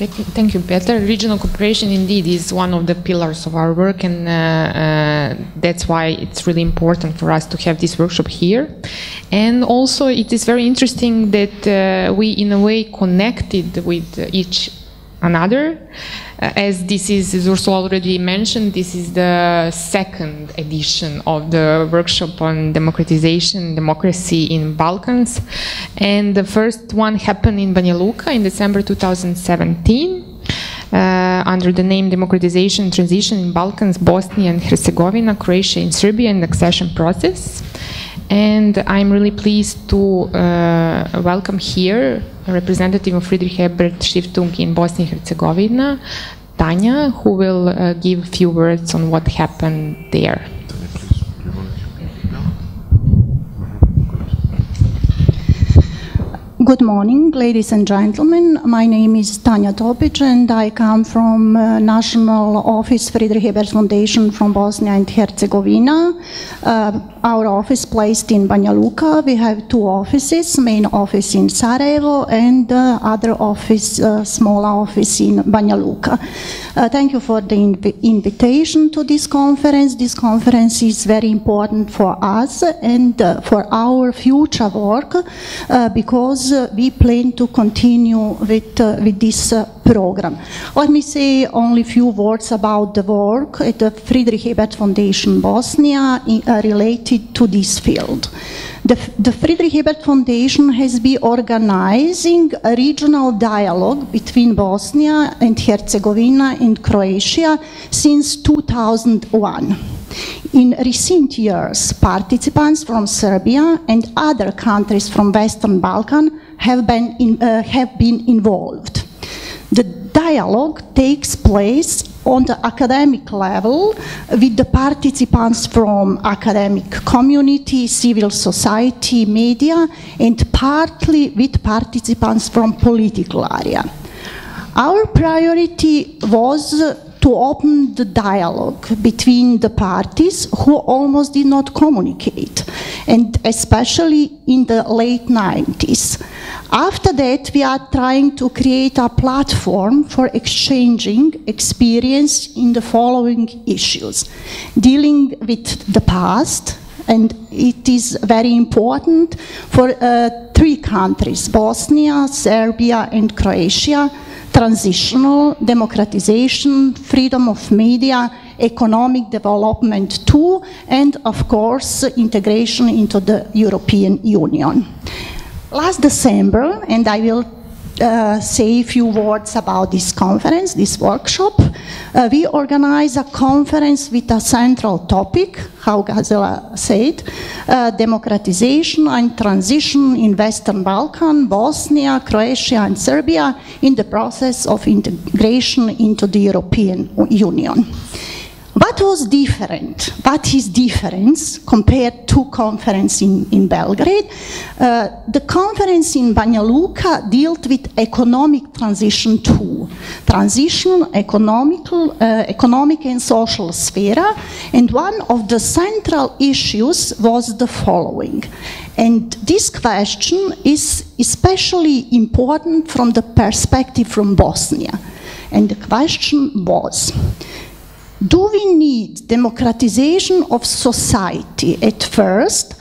Thank you, Peter. Regional cooperation indeed is one of the pillars of our work, and that's why it's really important for us to have this workshop here. And also it is very interesting that we in a way connected with each another. As this is, as Ursula already mentioned, this is the second edition of the workshop on democratization and democracy in Balkans. And the first one happened in Banja Luka in December 2017 under the name Democratization and Transition in Balkans, Bosnia and Herzegovina, Croatia and Serbia and Accession Process. And I'm really pleased to welcome here a representative of Friedrich Ebert Stiftung in Bosnia and Herzegovina, Tanya, who will give a few words on what happened there. Good morning, ladies and gentlemen. My name is Tanya Topi, and I come from National Office Friedrich Ebert Foundation from Bosnia and Herzegovina. Our office placed in Banja Luka. We have two offices, main office in Sarajevo and other office, small office in Banja Luka. Thank you for the invitation to this conference. This conference is very important for us and for our future work because we plan to continue with this program. Let me say only a few words about the work at the Friedrich Ebert Foundation Bosnia related to this field. The Friedrich Ebert Foundation has been organizing a regional dialogue between Bosnia and Herzegovina and Croatia since 2001. In recent years, participants from Serbia and other countries from Western Balkans have been involved. The dialogue takes place on the academic level with the participants from academic community, civil society, media, and partly with participants from political area. Our priority was to open the dialogue between the parties who almost did not communicate, and especially in the late 90s. After that, we are trying to create a platform for exchanging experience in the following issues: dealing with the past, and it is very important for three countries, Bosnia, Serbia, and Croatia: transitional, democratization, freedom of media, economic development too, and of course integration into the European Union. Last December, and I will say a few words about this conference, this workshop, we organized a conference with a central topic, how Gazela said, democratization and transition in Western Balkans, Bosnia, Croatia and Serbia in the process of integration into the European Union. What was different? What is difference compared to conference in Belgrade? The conference in Banja Luka dealt with economic transition too. Transition, economic and social sphere, and one of the central issues was the following. And this question is especially important from the perspective from Bosnia. And the question was, do we need democratization of society at first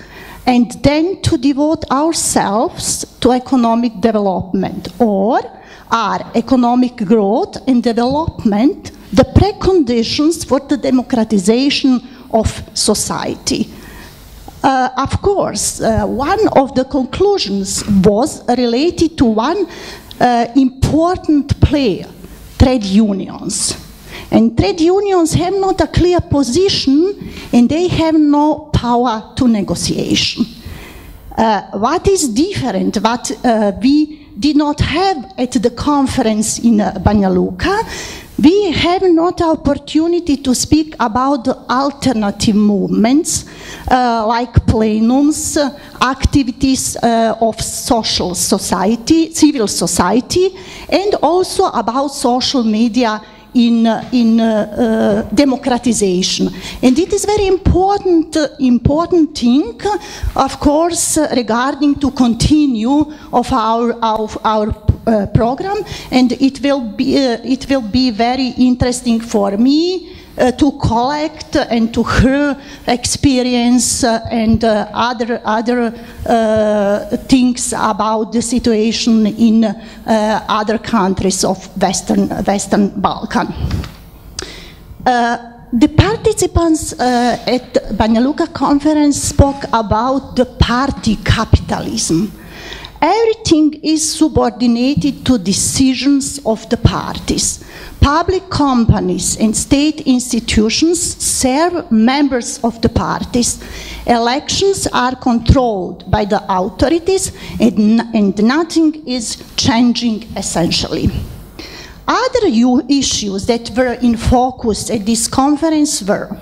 and then to devote ourselves to economic development? Or are economic growth and development the preconditions for the democratization of society? Of course, one of the conclusions was related to one important player, trade unions. And trade unions have not a clear position and they have no power to negotiation. What is different, what we did not have at the conference in Banja Luka, we have not opportunity to speak about the alternative movements like plenums, activities of social society, civil society, and also about social media in democratization. And it is very important thing, of course, regarding to continue of our program, and it will be very interesting for me to collect and to hear experience and other things about the situation in other countries of Western Balkan. The participants at Banja Luka conference spoke about the party capitalism. Everything is subordinated to decisions of the parties. Public companies and state institutions serve members of the parties. Elections are controlled by the authorities, and nothing is changing essentially. Other issues that were in focus at this conference were: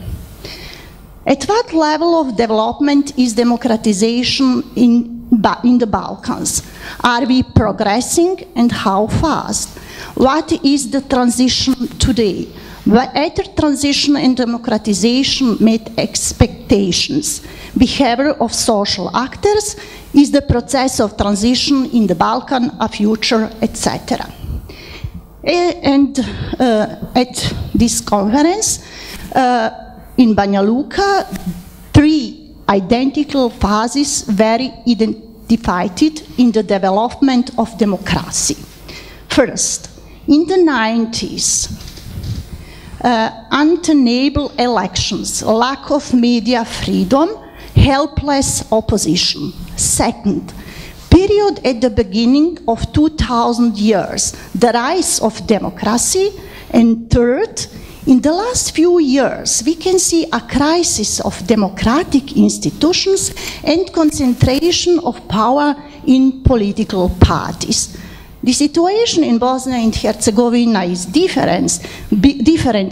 at what level of development is democratization in the Balkans? Are we progressing, and how fast? What is the transition today? Whether transition and democratization met expectations? Behavior of social actors? Is the process of transition in the Balkan a future, etc.? And at this conference in Banja Luka, 3 identical phases were identified in the development of democracy. First, in the 90s, untenable elections, lack of media freedom, helpless opposition. Second, period at the beginning of 2000 years, the rise of democracy. And third, in the last few years, we can see a crisis of democratic institutions and concentration of power in political parties. The situation in Bosnia and Herzegovina is different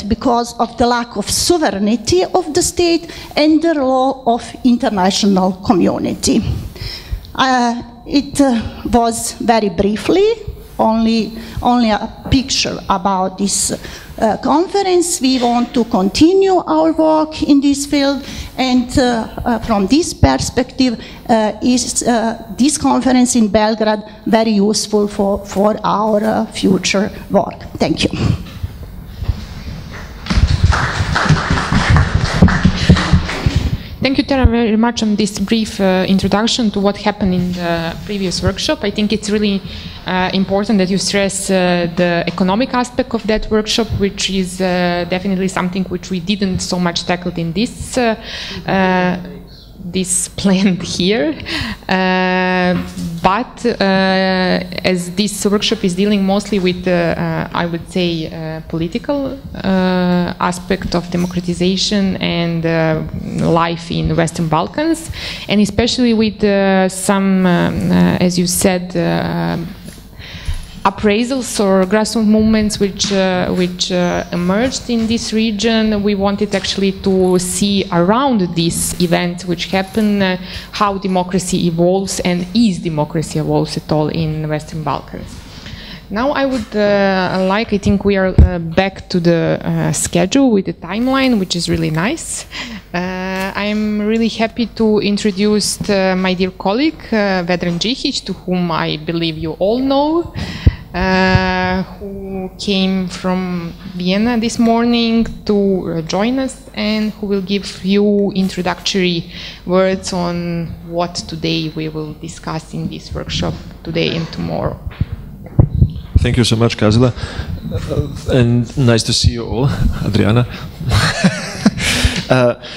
because of the lack of sovereignty of the state and the role of international community. It was very briefly, only a picture about this conference. We want to continue our work in this field, and from this perspective, is this conference in Belgrade very useful for our future work. Thank you. Thank you, Tara, very much on this brief introduction to what happened in the previous workshop. I think it's really important that you stress the economic aspect of that workshop, which is definitely something which we didn't so much tackle in this plan here. But as this workshop is dealing mostly with, I would say, political aspect of democratization and life in Western Balkans, and especially with some, as you said, appraisals or grassroots movements which emerged in this region. We wanted actually to see around this event which happened, how democracy evolves, and is democracy evolves at all in Western Balkans. Now I would I think we are back to the schedule with the timeline, which is really nice. I'm really happy to introduce my dear colleague, Vedran Džihić, to whom I believe you all know, who came from Vienna this morning to join us, and who will give you introductory words on what today we will discuss in this workshop today and tomorrow. Thank you so much, Kazila, and nice to see you all, Adriana.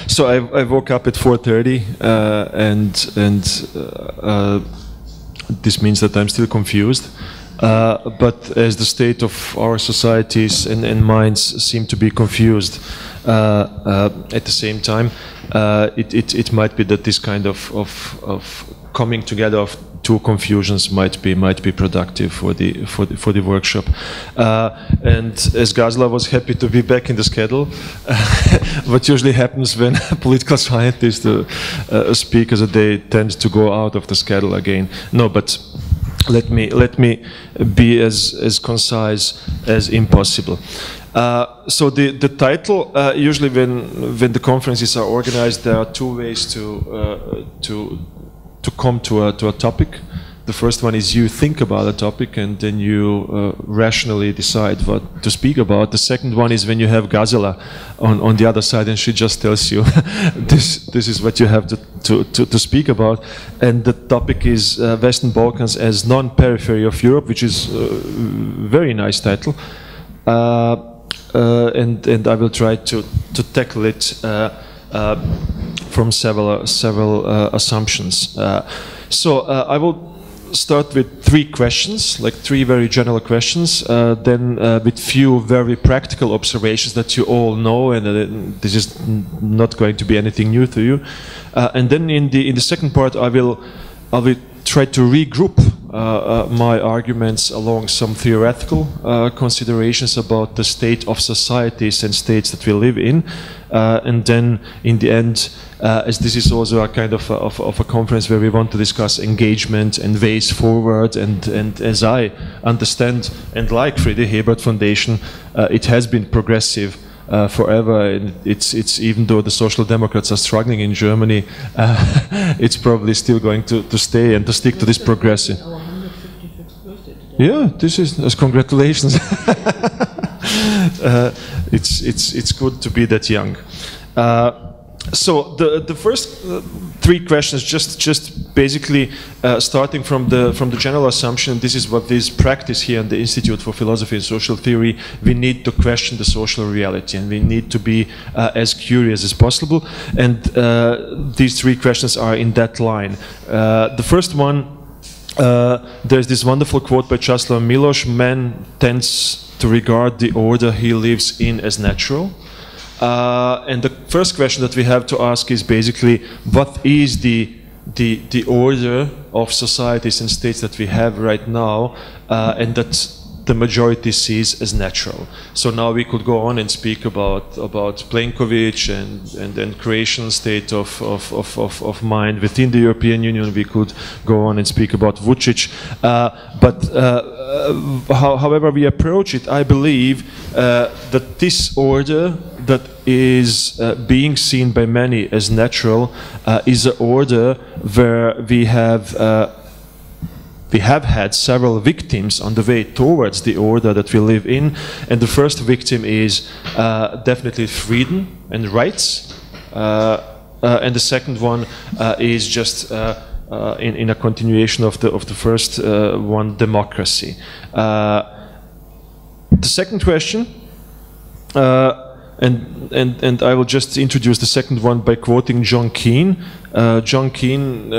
So I woke up at 4:30, and this means that I'm still confused. But as the state of our societies and minds seem to be confused at the same time, it might be that this kind of coming together of two confusions might be productive for the workshop. And as Gazla was happy to be back in the schedule, what usually happens when political scientists speak as they tend to go out of the schedule again. No, but let me be as concise as impossible. So the title, usually when the conferences are organized, there are two ways to come to a topic. The first one is you think about a topic and then you rationally decide what to speak about. The second one is when you have Gazela on the other side and she just tells you this is what you have to speak about. And the topic is Western Balkans as non-periphery of Europe, which is a very nice title. And I will try to tackle it from several assumptions. So I will start with 3 questions, like 3 very general questions, then with few very practical observations that you all know, and this is not going to be anything new to you. And then in the second part, I will try to regroup my arguments along some theoretical considerations about the state of societies and states that we live in, and then in the end, as this is also a kind of a conference where we want to discuss engagement and ways forward, and as I understand and like Friedrich Ebert Foundation, it has been progressive forever, and it's even though the Social Democrats are struggling in Germany, it's probably still going to stay and to stick to this progressive. Yeah, this is congratulations. It's good to be that young. So the first 3 questions, just basically starting from the general assumption, this is what is practice here in the Institute for Philosophy and Social Theory. We need to question the social reality, and we need to be as curious as possible. And these 3 questions are in that line. The first one, there's this wonderful quote by Česlav Miloš: "Man tends to regard the order he lives in as natural." And the first question that we have to ask is basically, what is the order of societies and states that we have right now, and that the majority sees as natural? So now we could go on and speak about Plenković and creation state of mind within the European Union. We could go on and speak about Vučić, but however we approach it, I believe that this order that is being seen by many as natural is an order where we have had several victims on the way towards the order that we live in, and the first victim is definitely freedom and rights, and the second one is just in a continuation of the first one, democracy. The second question, and I will just introduce the second one by quoting John Keane. John Keane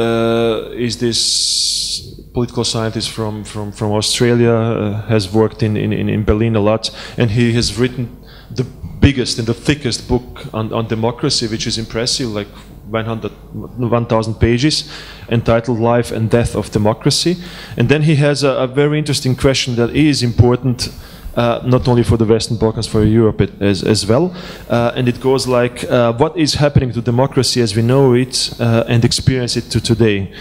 is this political scientist from Australia, has worked in Berlin a lot, and he has written the biggest and the thickest book on democracy, which is impressive, like 1,000 pages, entitled Life and Death of Democracy. And then he has a very interesting question that is important not only for the Western Balkans, for Europe as well. And it goes like, what is happening to democracy as we know it and experience it today?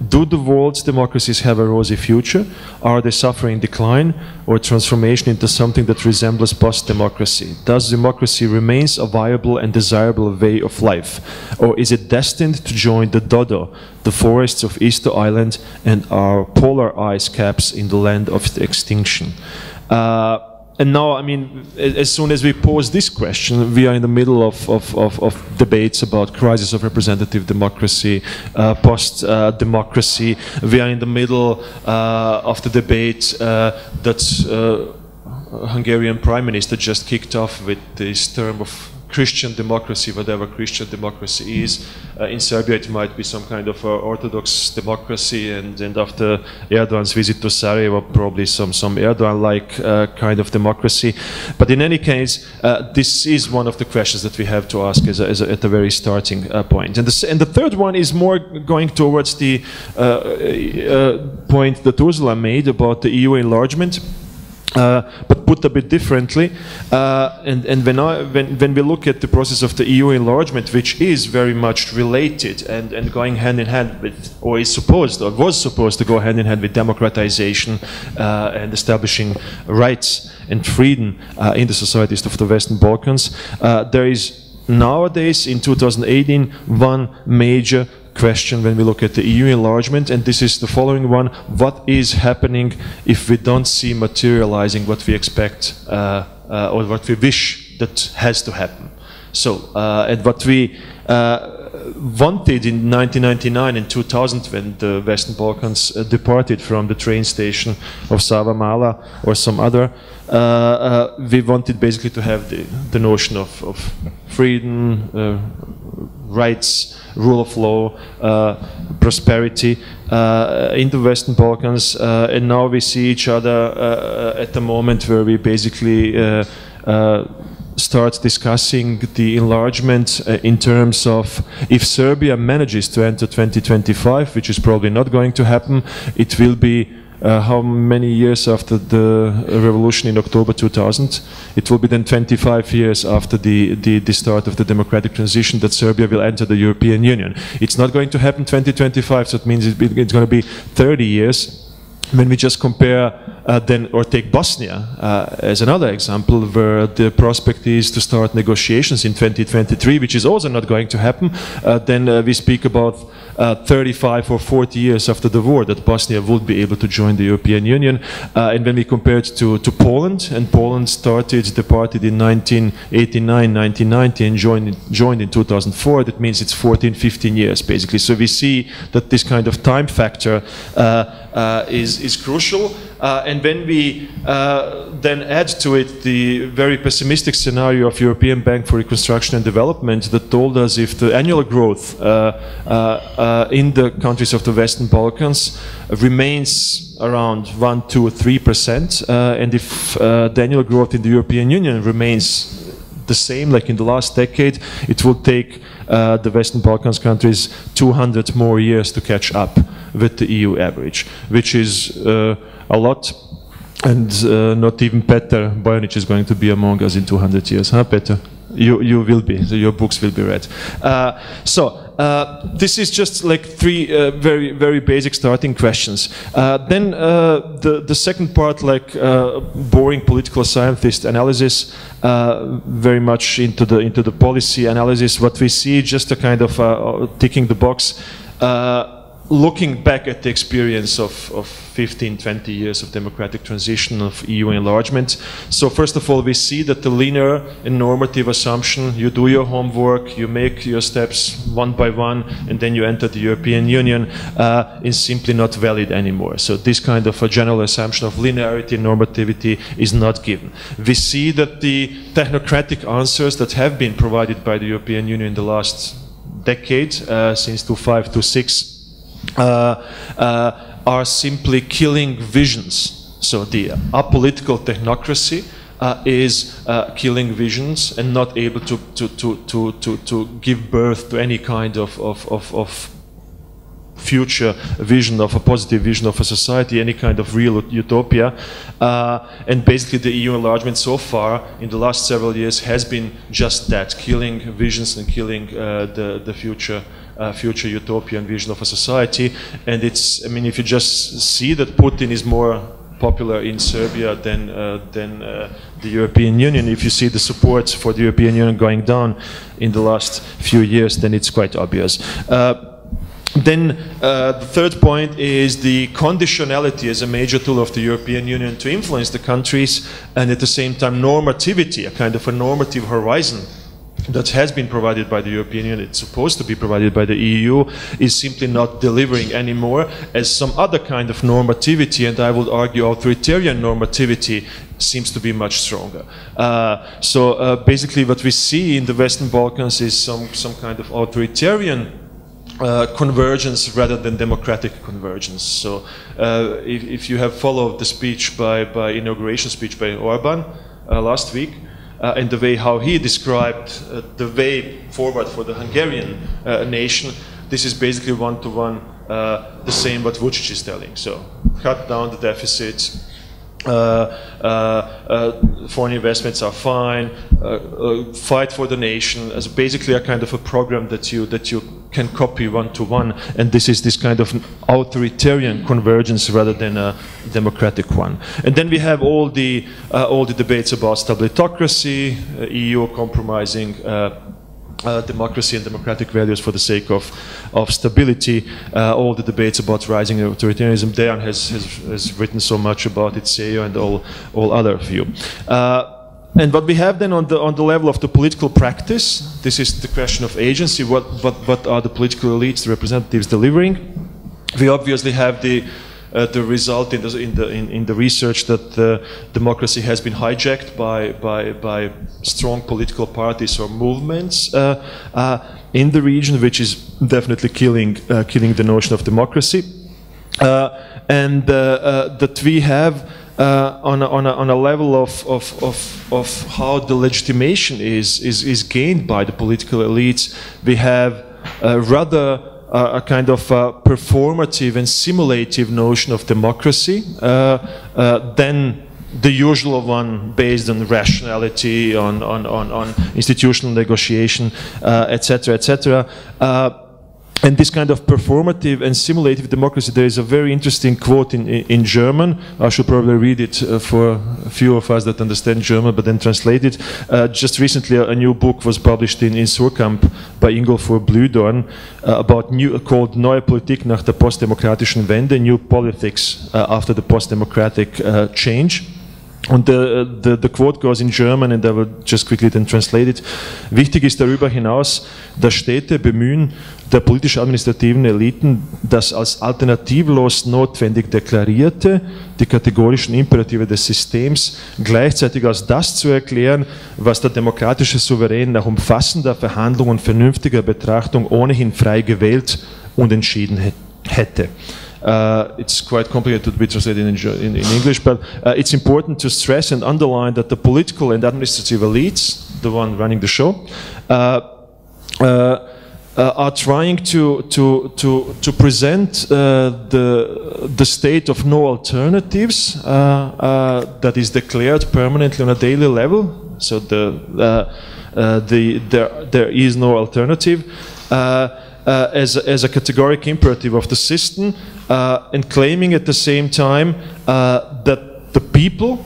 Do the world's democracies have a rosy future? Are they suffering decline or transformation into something that resembles post-democracy? Does democracy remain a viable and desirable way of life? Or is it destined to join the dodo, the forests of Easter Island, and our polar ice caps in the land of extinction? And now, I mean, as soon as we pose this question, we are in the middle of debates about crisis of representative democracy, post-democracy. We are in the middle of the debate that Hungarian Prime Minister just kicked off with this term of Christian democracy, whatever Christian democracy is. In Serbia it might be some kind of Orthodox democracy, and after Erdogan's visit to Sarajevo, probably some Erdogan-like kind of democracy. But in any case, this is one of the questions that we have to ask at the very starting point. And the third one is more going towards the point that Ursula made about the EU enlargement. But put a bit differently, and when we look at the process of the EU enlargement, which is very much related and going hand in hand with, or is supposed, or was supposed to go hand in hand with democratization and establishing rights and freedom in the societies of the Western Balkans, there is nowadays in 2018 one major question when we look at the EU enlargement, and this is the following one: what is happening if we don't see materializing what we expect or what we wish that has to happen? So, and what we wanted in 1999 and 2000, when the Western Balkans departed from the train station of Savamala or some other, we wanted basically to have the notion of freedom, rights, rule of law, prosperity in the Western Balkans, and now we see each other at the moment where we basically start discussing the enlargement in terms of, if Serbia manages to enter 2025, which is probably not going to happen, it will be how many years after the revolution in October 2000? It will be then 25 years after the start of the democratic transition that Serbia will enter the European Union. It's not going to happen 2025, so it means it's going to be 30 years. When we just compare then, or take Bosnia as another example, where the prospect is to start negotiations in 2023, which is also not going to happen, then we speak about 35 or 40 years after the war that Bosnia would be able to join the European Union. And when we compare it to Poland, and Poland departed in 1989, 1990 and joined in 2004, that means it's 14, 15 years basically. So we see that this kind of time factor is crucial. And when we then add to it the very pessimistic scenario of European Bank for Reconstruction and Development that told us if the annual growth in the countries of the Western Balkans remains around 1, 2, 3%, and if the annual growth in the European Union remains the same like in the last decade, it will take the Western Balkans countries 200 more years to catch up with the EU average, which is a lot. And not even Petar Bojanic is going to be among us in 200 years, huh, Petar? You will be, so your books will be read. This is just like three very, very basic starting questions. Then the second part, like boring political scientist analysis, very much into the policy analysis. What we see, just a kind of ticking the box, looking back at the experience of 15, 20 years of democratic transition, of EU enlargement. So first of all, we see that the linear and normative assumption, you do your homework, you make your steps one by one, and then you enter the European Union, is simply not valid anymore. So this kind of a general assumption of linearity and normativity is not given. We see that the technocratic answers that have been provided by the European Union in the last decade, since 2005, 2006, are simply killing visions. So the apolitical technocracy is killing visions and not able to give birth to any kind of future vision, of a positive vision of a society, any kind of real utopia. And basically the EU enlargement so far in the last several years has been just that, killing visions and killing the future utopian vision of a society. And it's, I mean, if you just see that Putin is more popular in Serbia than the European Union, if you see the support for the European Union going down in the last few years, then it's quite obvious. Then the third point is the conditionality as a major tool of the European Union to influence the countries, and at the same time normativity, a kind of a normative horizon that has been provided by the European Union, it's supposed to be provided by the EU, is simply not delivering anymore, as some other kind of normativity, and I would argue authoritarian normativity, seems to be much stronger. So basically what we see in the Western Balkans is some kind of authoritarian convergence rather than democratic convergence. So if you have followed the speech by inauguration speech by Orban last week, and the way how he described the way forward for the Hungarian nation, this is basically one-to-one the same what Vučić is telling. So cut down the deficit, foreign investments are fine, fight for the nation, as basically a kind of a program that you can copy one-to-one, and this is this kind of authoritarian convergence rather than a democratic one. And then we have all the debates about stabilitocracy, EU compromising democracy and democratic values for the sake of stability. All the debates about rising authoritarianism, Dejan has written so much about it, Sejo and all other of you. And what we have then on the level of the political practice, this is the question of agency. What are the political elites, the representatives delivering? We obviously have the result in the research that democracy has been hijacked by strong political parties or movements in the region, which is definitely killing the notion of democracy, and that we have on a level of how the legitimation is gained by the political elites. We have rather a kind of performative and simulative notion of democracy than the usual one based on rationality, on institutional negotiation, etc., etc. And this kind of performative and simulative democracy, there is a very interesting quote in German. I should probably read it for a few of us that understand German, but then translate it. Just recently, a new book was published in Surkamp by Ingolfur Blühdorn called Neue Politik nach der postdemokratischen Wende, New Politics after the postdemocratic change. Und the quote goes in German, and I will just quickly then translate it. Wichtig ist darüber hinaus, dass Städte bemühen, der politisch-administrativen Eliten das als alternativlos notwendig deklarierte, die kategorischen Imperative des Systems, gleichzeitig als das zu erklären, was der demokratische Souverän nach umfassender Verhandlung und vernünftiger Betrachtung ohnehin frei gewählt und entschieden hätte. It's quite complicated to be translated in English, but it's important to stress and underline that the political and administrative elites, the one running the show, are trying to present the state of no alternatives that is declared permanently on a daily level. So there is no alternative. As a categoric imperative of the system, and claiming at the same time that the people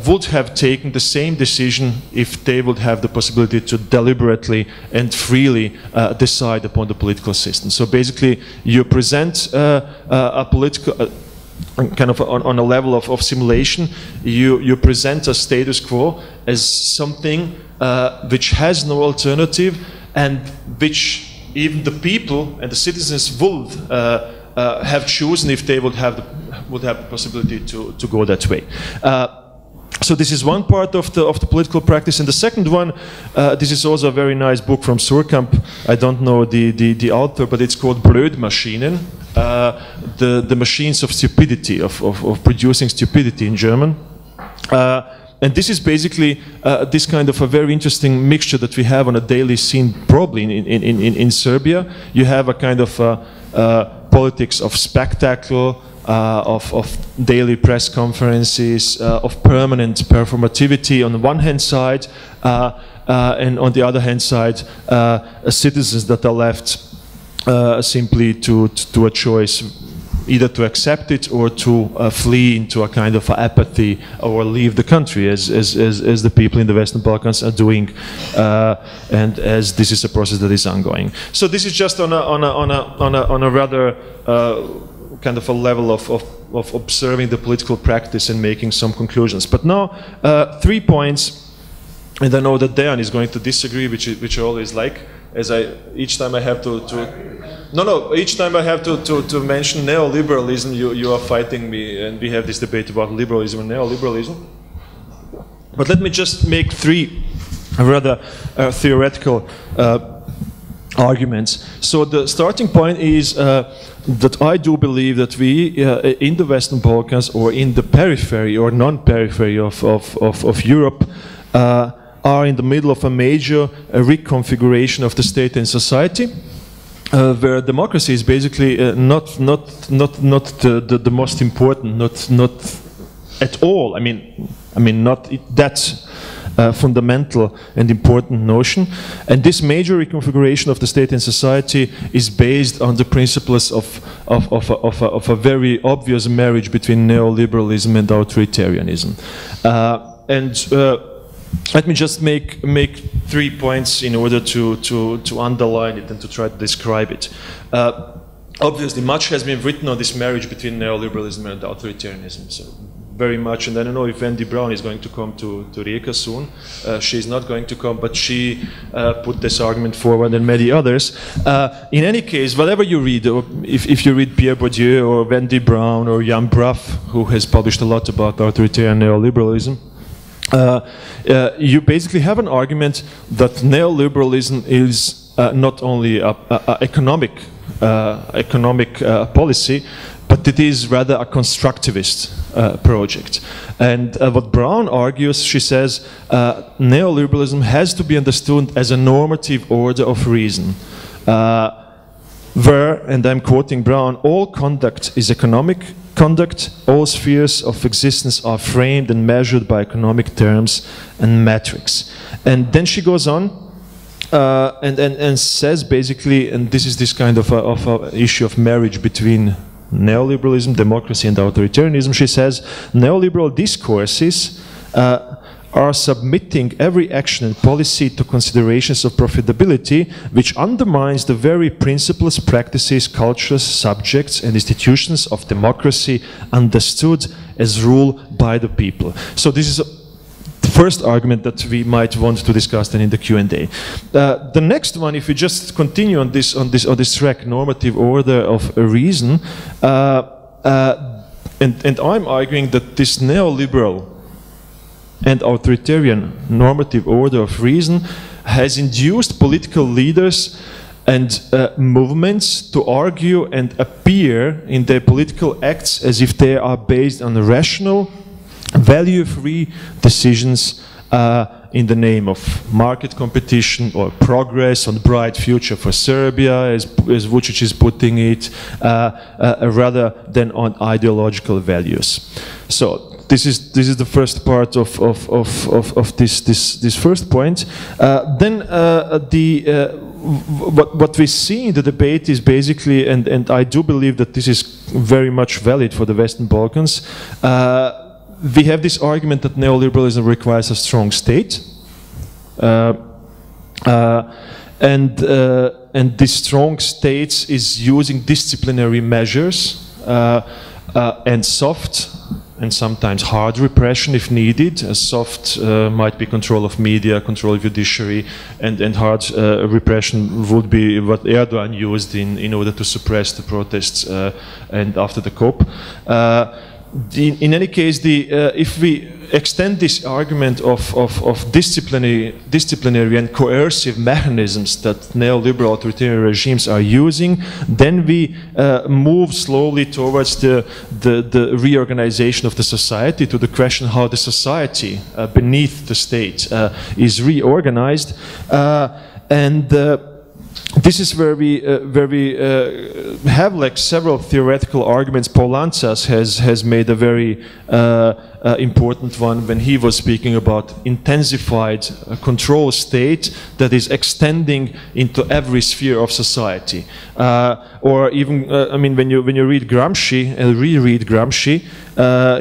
would have taken the same decision if they would have the possibility to deliberately and freely decide upon the political system. So basically, you present a political kind of on a level of simulation, you present a status quo as something which has no alternative and which even the people and the citizens would have chosen if they would have the possibility to go that way. So this is one part of the political practice, and the second one, this is also a very nice book from Surkamp. I don't know the author, but it's called Blödmaschinen, the machines of stupidity, of producing stupidity in German. And this is basically this kind of a very interesting mixture that we have on a daily scene, probably in Serbia. You have a kind of politics of spectacle, of daily press conferences, of permanent performativity on the one hand side, and on the other hand side, citizens that are left simply to a choice, either to accept it or to flee into a kind of apathy or leave the country, as the people in the Western Balkans are doing, and as this is a process that is ongoing. So this is just on a rather kind of a level of observing the political practice and making some conclusions. But now 3 points, and I know that Dejan is going to disagree, which I always like. Each time I have to mention neoliberalism, you are fighting me, and we have this debate about liberalism and neoliberalism. But let me just make 3 rather theoretical arguments. So the starting point is that I do believe that we in the Western Balkans, or in the periphery or non-periphery of Europe, are in the middle of a major reconfiguration of the state and society, where democracy is basically not the most important, not at all. I mean not that fundamental and important notion. And this major reconfiguration of the state and society is based on the principles of a very obvious marriage between neoliberalism and authoritarianism. Let me just make 3 points in order to underline it and to try to describe it. Obviously, much has been written on this marriage between neoliberalism and authoritarianism. So very much, and I don't know if Wendy Brown is going to come to Rijeka soon. She's not going to come, but she put this argument forward and many others. In any case, whatever you read, or if you read Pierre Bourdieu or Wendy Brown or Jan Braff, who has published a lot about authoritarian neoliberalism, you basically have an argument that neoliberalism is not only an economic policy, but it is rather a constructivist project. And what Brown argues, she says, neoliberalism has to be understood as a normative order of reason, where, and I'm quoting Brown, all conduct is economic conduct, all spheres of existence are framed and measured by economic terms and metrics. And then she goes on and says basically, and this is this kind of a issue of marriage between neoliberalism, democracy, and authoritarianism. She says neoliberal discourses are submitting every action and policy to considerations of profitability, which undermines the very principles, practices, cultures, subjects, and institutions of democracy understood as rule by the people. So this is the first argument that we might want to discuss then in the Q&A. The next one, if we just continue on this track, normative order of reason, and I'm arguing that this neoliberal and authoritarian normative order of reason has induced political leaders and movements to argue and appear in their political acts as if they are based on rational, value-free decisions in the name of market competition or progress on bright future for Serbia, as Vučić is putting it, rather than on ideological values. So this is the first part of this first point. Then what we see in the debate is basically, and I do believe that this is very much valid for the Western Balkans. We have this argument that neoliberalism requires a strong state, and this strong state is using disciplinary measures and soft and sometimes hard repression if needed. Soft might be control of media, control of judiciary, and hard repression would be what Erdogan used in order to suppress the protests and after the COP. In any case, if we extend this argument of disciplinary and coercive mechanisms that neoliberal authoritarian regimes are using, then we move slowly towards the reorganization of the society, to the question how the society beneath the state is reorganized. This is where we have like several theoretical arguments. Paul Lanzas has made a very important one when he was speaking about intensified control state that is extending into every sphere of society. Or even, I mean, when you read Gramsci and reread Gramsci,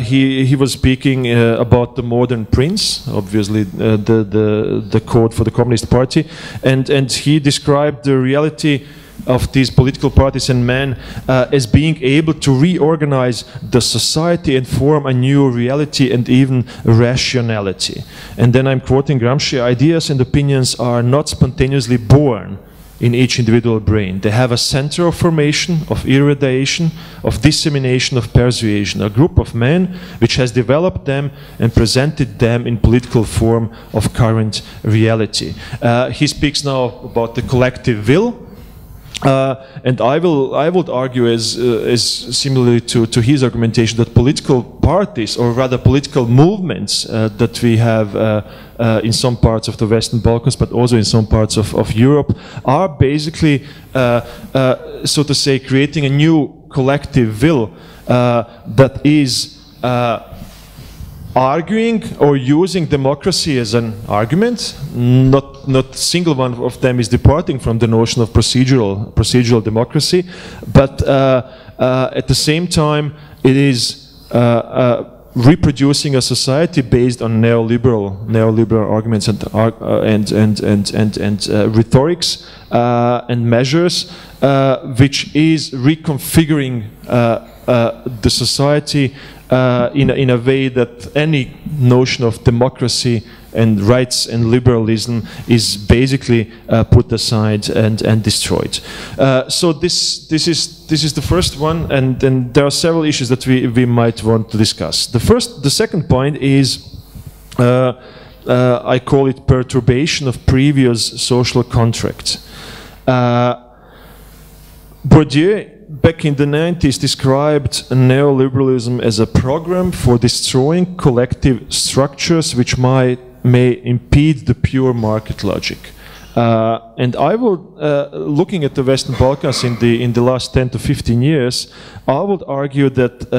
he was speaking about the modern prince, obviously the code for the Communist Party, and he described the reality of these political parties and men as being able to reorganize the society and form a new reality and even rationality. And then I'm quoting Gramsci, ideas and opinions are not spontaneously born in each individual brain. They have a center of formation, of irradiation, of dissemination, of persuasion, a group of men which has developed them and presented them in political form of current reality. He speaks now about the collective will, and I would argue, as similarly to his argumentation, that political parties, or rather political movements that we have in some parts of the Western Balkans, but also in some parts of Europe, are basically, so to say, creating a new collective will that is arguing or using democracy as an argument. Not single one of them is departing from the notion of procedural democracy, but at the same time it is reproducing a society based on neoliberal arguments and rhetorics and measures, which is reconfiguring the society in a way that any notion of democracy and rights and liberalism is basically put aside and destroyed. So this is the first one, and then there are several issues that we might want to discuss. The second point is I call it perturbation of previous social contracts. Bourdieu, back in the 90s, described neoliberalism as a program for destroying collective structures which may impede the pure market logic. And I would, looking at the Western Balkans in the last 10 to 15 years, I would argue that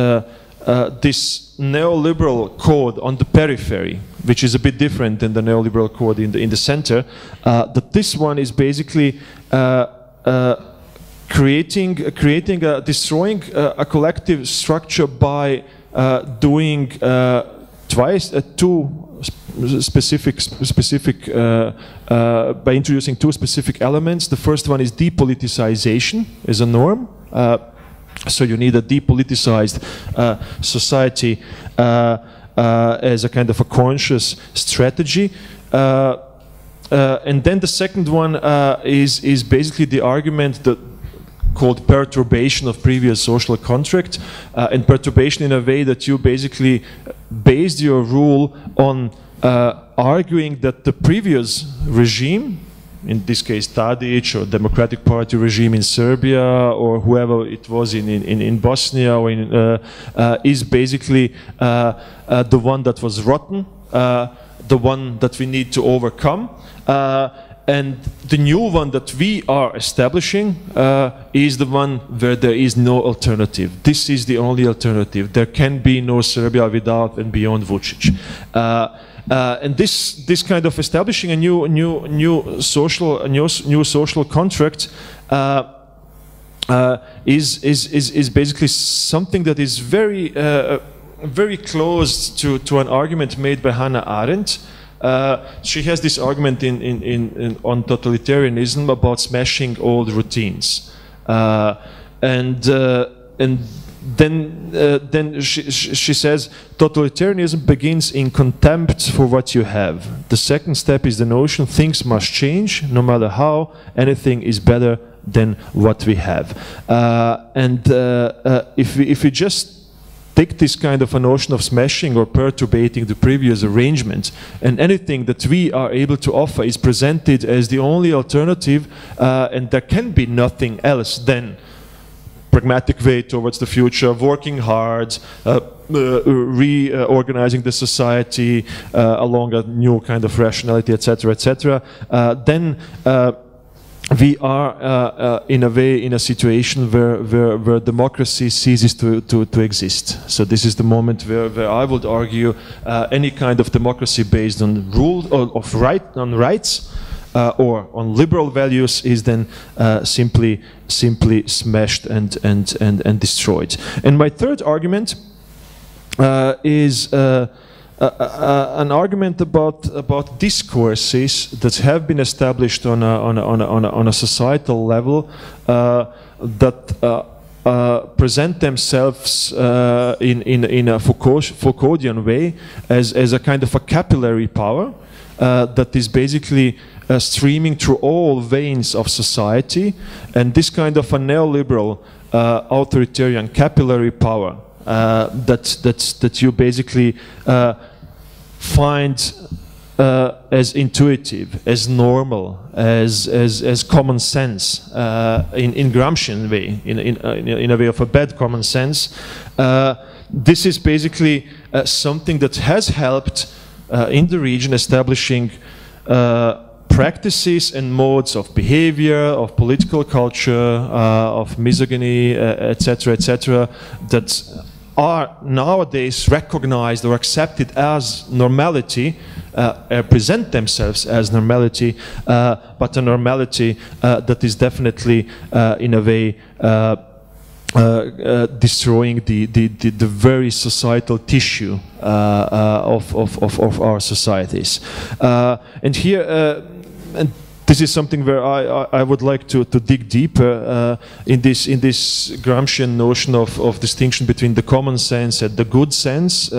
this neoliberal code on the periphery, which is a bit different than the neoliberal code in the center, that this one is basically destroying a collective structure by doing by introducing two specific elements. The first one is depoliticization as a norm. So you need a depoliticized society as a kind of a conscious strategy. And then the second one is basically the argument that called perturbation of previous social contract, and perturbation in a way that you basically based your rule on arguing that the previous regime, in this case Tadic or Democratic Party regime in Serbia or whoever it was in Bosnia, or is basically the one that was rotten, the one that we need to overcome. And the new one that we are establishing is the one where there is no alternative. This is the only alternative. There can be no Serbia without and beyond Vučić. And this kind of establishing a new social contract is basically something that is very close to an argument made by Hannah Arendt. She has this argument on totalitarianism about smashing old routines, and then she says totalitarianism begins in contempt for what you have. The second step is the notion things must change, no matter how. Anything is better than what we have. If we just take this kind of a notion of smashing or perturbating the previous arrangement, and anything that we are able to offer is presented as the only alternative, and there can be nothing else than pragmatic way towards the future, working hard, reorganizing the society along a new kind of rationality, etc., etc., then we are in a way in a situation where democracy ceases to exist. So this is the moment where I would argue any kind of democracy based on rule of rights or on liberal values is then simply smashed and destroyed. And my third argument is an argument about discourses that have been established on a societal level that present themselves in a Foucauldian way as a kind of a capillary power that is basically streaming through all veins of society, and this kind of a neoliberal authoritarian capillary power that you basically find as intuitive, as normal, as common sense, in Gramscian way, in a way of a bad common sense. This is basically something that has helped in the region establishing practices and modes of behavior, of political culture, of misogyny, etc., etc., that are nowadays recognized or accepted as normality, present themselves as normality, but a normality that is definitely in a way destroying the very societal tissue of our societies. And here, and this is something where I would like to dig deeper in this Gramscian notion of distinction between the common sense and the good sense,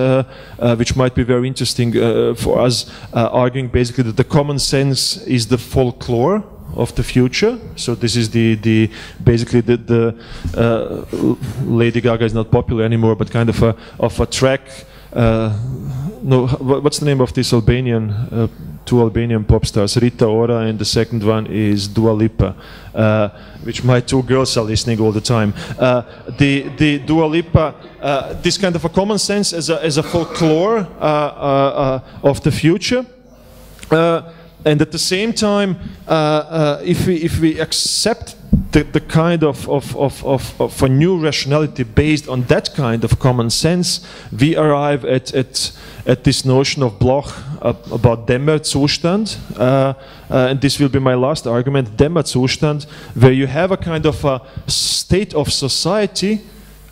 which might be very interesting for us, arguing basically that the common sense is the folklore of the future. So this is basically the Lady Gaga is not popular anymore, but kind of a track. No, what's the name of this Albanian, two Albanian pop stars, Rita Ora, and the second one is Dua Lipa, which my two girls are listening all the time. The Dua Lipa, this kind of a common sense as a folklore of the future. And at the same time, if we accept the kind of a new rationality based on that kind of common sense, we arrive at this notion of Bloch about Dämmerzustand, and this will be my last argument, Dämmerzustand, where you have a kind of a state of society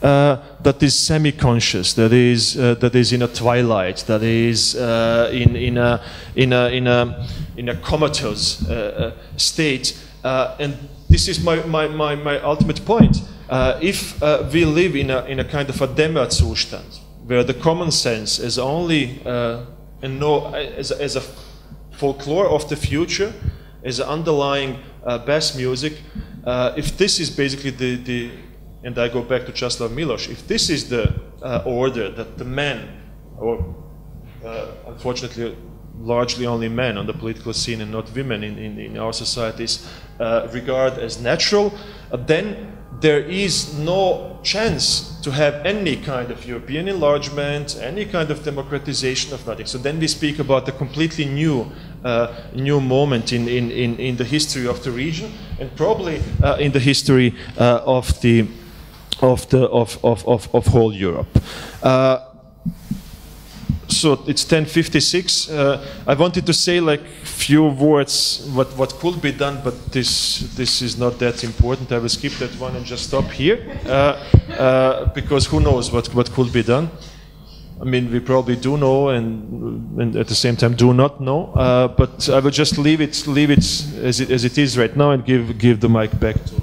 that is semi-conscious, that is in a twilight, that is in a comatose state, and this is my ultimate point. If we live in a kind of a Dämmerzustand, where the common sense is only as a folklore of the future, as an underlying bass music, if this is basically and I go back to Časlav Miloš, if this is the order that the men, or unfortunately largely only men on the political scene and not women in our societies, regard as natural, then there is no chance to have any kind of European enlargement, any kind of democratization of nothing. So then we speak about a completely new moment in the history of the region, and probably in the history of whole Europe. So it's 10:56. I wanted to say like few words what could be done, but this is not that important. I will skip that one and just stop here because who knows what could be done. I mean, we probably do know, and at the same time do not know. But I will just leave it as it is right now, and give the mic back to.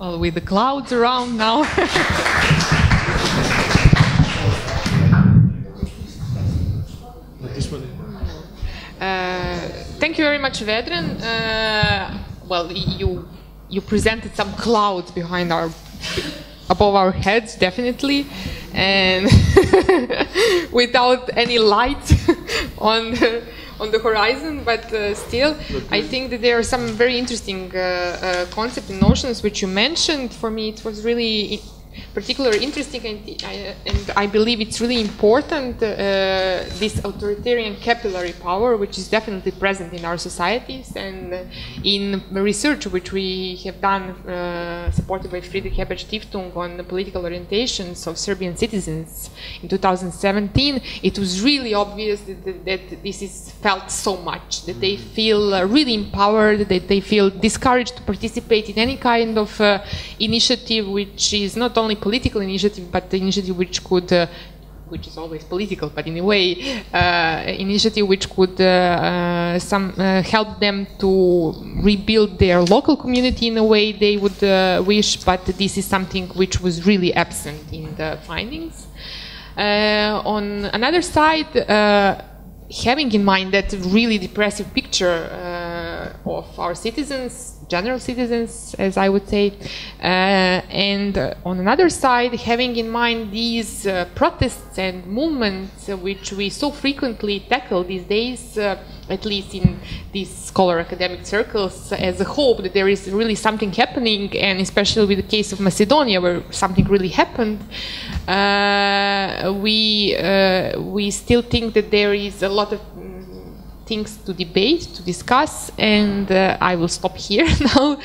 Well, with the clouds around now. Thank you very much, Vedran. Well, you presented some clouds above our heads, definitely, and without any light on the horizon, but still, I think that there are some very interesting concepts and notions which you mentioned. For me, it was really particularly interesting, and I believe it's really important, this authoritarian capillary power, which is definitely present in our societies, and in research which we have done, supported by Friedrich Ebert Stiftung on the political orientations of Serbian citizens in 2017, it was really obvious that this is felt so much, that they feel really empowered, that they feel discouraged to participate in any kind of initiative which is not only political initiative, but the initiative which could, which is always political, but in a way, initiative which could help them to rebuild their local community in a way they would wish, but this is something which was really absent in the findings. On another side, having in mind that really depressive picture of our citizens, general citizens, as I would say, and on another side, having in mind these protests and movements which we so frequently tackle these days, at least in these scholar academic circles, as a hope that there is really something happening, and especially with the case of Macedonia, where something really happened, we still think that there is a lot of things to debate, to discuss, and I will stop here now.